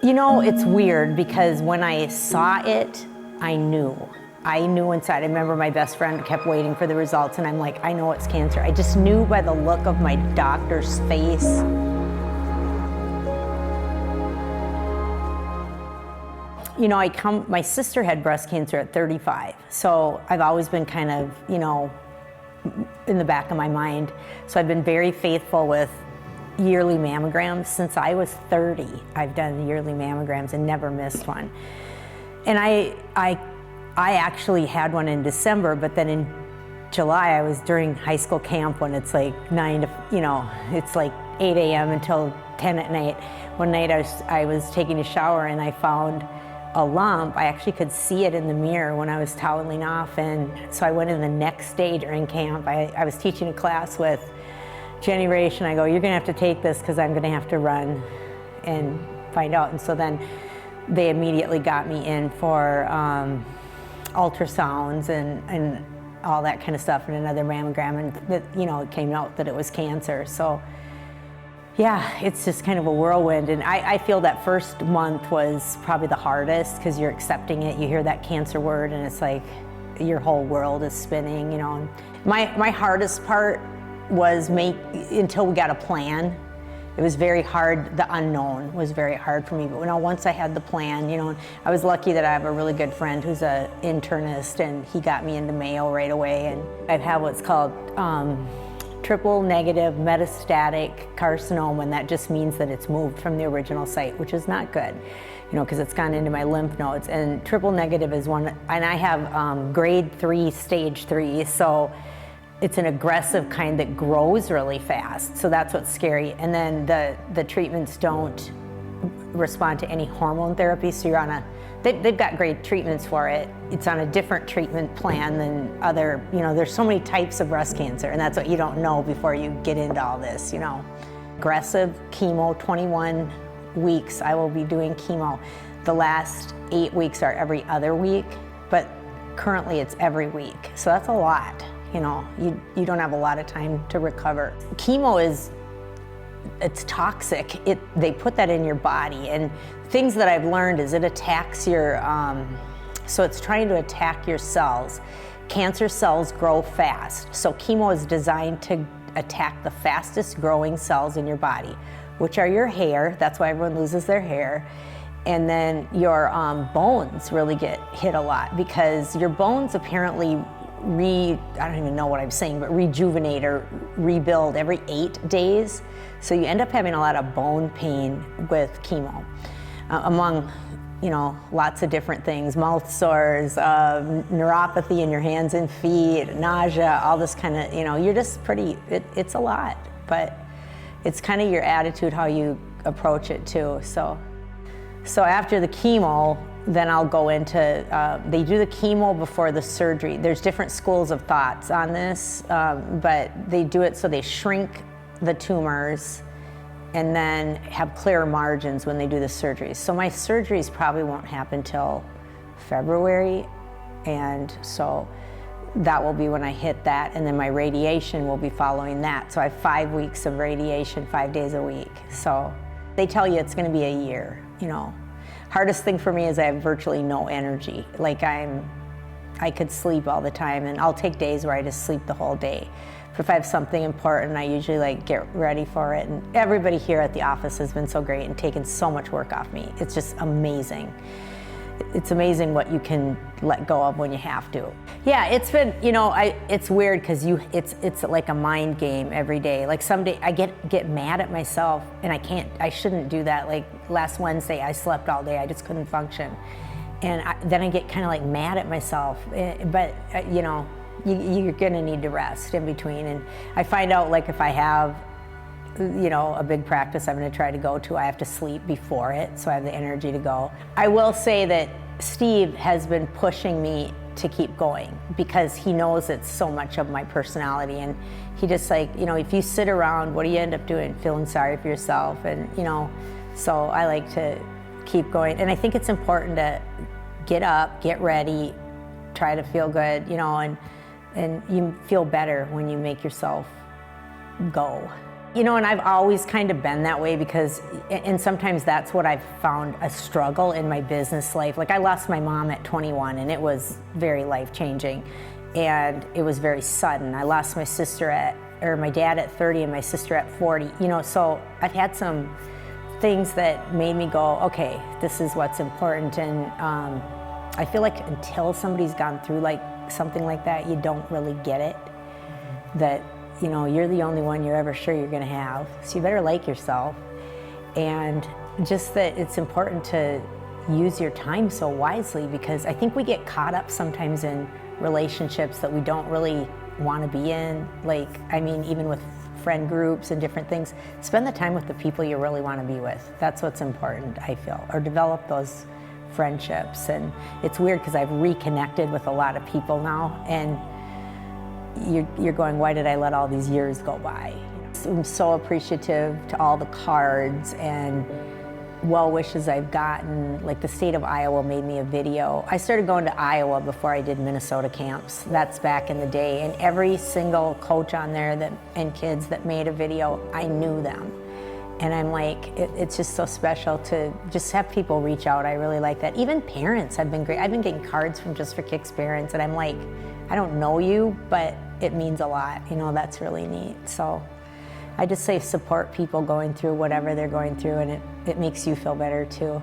You know, it's weird because when I saw it, I knew. I knew inside. I remember my best friend kept waiting for the results, and I'm like, I know it's cancer. I just knew by the look of my doctor's face. You know, my sister had breast cancer at 35, so I've always been kind of, you know, in the back of my mind. So I've been very faithful with yearly mammograms. Since I was 30, I've done yearly mammograms and never missed one. And I actually had one in December, but then in July, I was during high school camp when it's like 9 to, you know, it's like 8 a.m. until 10 at night. One night I was taking a shower and I found a lump. I actually could see it in the mirror when I was toweling off, and so I went in the next day during camp. I was teaching a class with Jenny Raish, and I go, you're gonna have to take this because I'm gonna have to run and find out. And so then they immediately got me in for ultrasounds and all that kind of stuff, and another mammogram, and you know, it came out that it was cancer. So yeah, it's just kind of a whirlwind, and I feel that first month was probably the hardest because you're accepting it. You hear that cancer word and it's like your whole world is spinning, you know. My hardest part was until we got a plan. It was very hard. The unknown was very hard for me, but once I had the plan, you know, I was lucky that I have a really good friend who's an internist, and he got me into Mayo right away. And I've had what's called triple negative metastatic carcinoma, and that just means that it's moved from the original site, which is not good, you know, because it's gone into my lymph nodes. And triple negative is one, and I have grade 3, stage 3, so it's an aggressive kind that grows really fast, so that's what's scary. And then the treatments don't respond to any hormone therapy, so you're on they've got great treatments for it. It's on a different treatment plan than other, you know, there's so many types of breast cancer, and that's what you don't know before you get into all this, you know. Aggressive chemo, 21 weeks I will be doing chemo. The last 8 weeks are every other week, but currently it's every week, so that's a lot. You know, you don't have a lot of time to recover. Chemo it's toxic. They put that in your body, and things that I've learned is it attacks your, so it's trying to attack your cells. Cancer cells grow fast, so chemo is designed to attack the fastest growing cells in your body, which are your hair. That's why everyone loses their hair. And then your bones really get hit a lot, because your bones apparently I don't even know what I'm saying, but rejuvenate or rebuild every 8 days. So you end up having a lot of bone pain with chemo, among, you know, lots of different things, mouth sores, neuropathy in your hands and feet, nausea, all this kind of, you know, you're just it's a lot, but it's kind of your attitude, how you approach it too. So after the chemo, then I'll go into, they do the chemo before the surgery. There's different schools of thoughts on this, but they do it so they shrink the tumors and then have clear margins when they do the surgeries. So my surgeries probably won't happen till February, and so that will be when I hit that, and then my radiation will be following that. So I have 5 weeks of radiation, 5 days a week. So they tell you it's gonna be a year, you know. Hardest thing for me is I have virtually no energy. Like I could sleep all the time, and I'll take days where I just sleep the whole day. But if I have something important, I usually like get ready for it. And everybody here at the office has been so great and taken so much work off me. It's just amazing. It's amazing what you can let go of when you have to. Yeah, it's been, you know, it's weird because it's like a mind game every day. Like some day I get mad at myself, and I shouldn't do that. Like last Wednesday I slept all day, I just couldn't function. And then I get kind of like mad at myself, but you know, you're gonna need to rest in between. And I find out, like, if I have, you know, a big practice I'm going to try to go to, I have to sleep before it so I have the energy to go. I will say that Steve has been pushing me to keep going because he knows it's so much of my personality, and he just, like, you know, if you sit around, what do you end up doing? Feeling sorry for yourself. And you know, so I like to keep going, and I think it's important to get up, get ready, try to feel good, you know, and you feel better when you make yourself go. You know, and I've always kind of been that way because, and sometimes that's what I've found a struggle in my business life. Like I lost my mom at 21 and it was very life-changing and it was very sudden. I lost my sister my dad at 30 and my sister at 40, you know, so I've had some things that made me go, okay, this is what's important. And I feel like until somebody's gone through like something like that, you don't really get it. That, you know, you're the only one you're ever sure you're going to have. So you better like yourself. And just that it's important to use your time so wisely, because I think we get caught up sometimes in relationships that we don't really want to be in. Like, I mean, even with friend groups and different things, spend the time with the people you really want to be with. That's what's important, I feel, or develop those friendships. And it's weird because I've reconnected with a lot of people now, and you're going, why did I let all these years go by? I'm so appreciative to all the cards and well wishes I've gotten. Like the state of Iowa made me a video. I started going to Iowa before I did Minnesota camps. That's back in the day. And every single coach on there and kids that made a video, I knew them. And I'm like, it's just so special to just have people reach out. I really like that. Even parents have been great. I've been getting cards from Just for Kicks parents, and I'm like, I don't know you, but it means a lot. You know, that's really neat. So I just say support people going through whatever they're going through, and it makes you feel better too.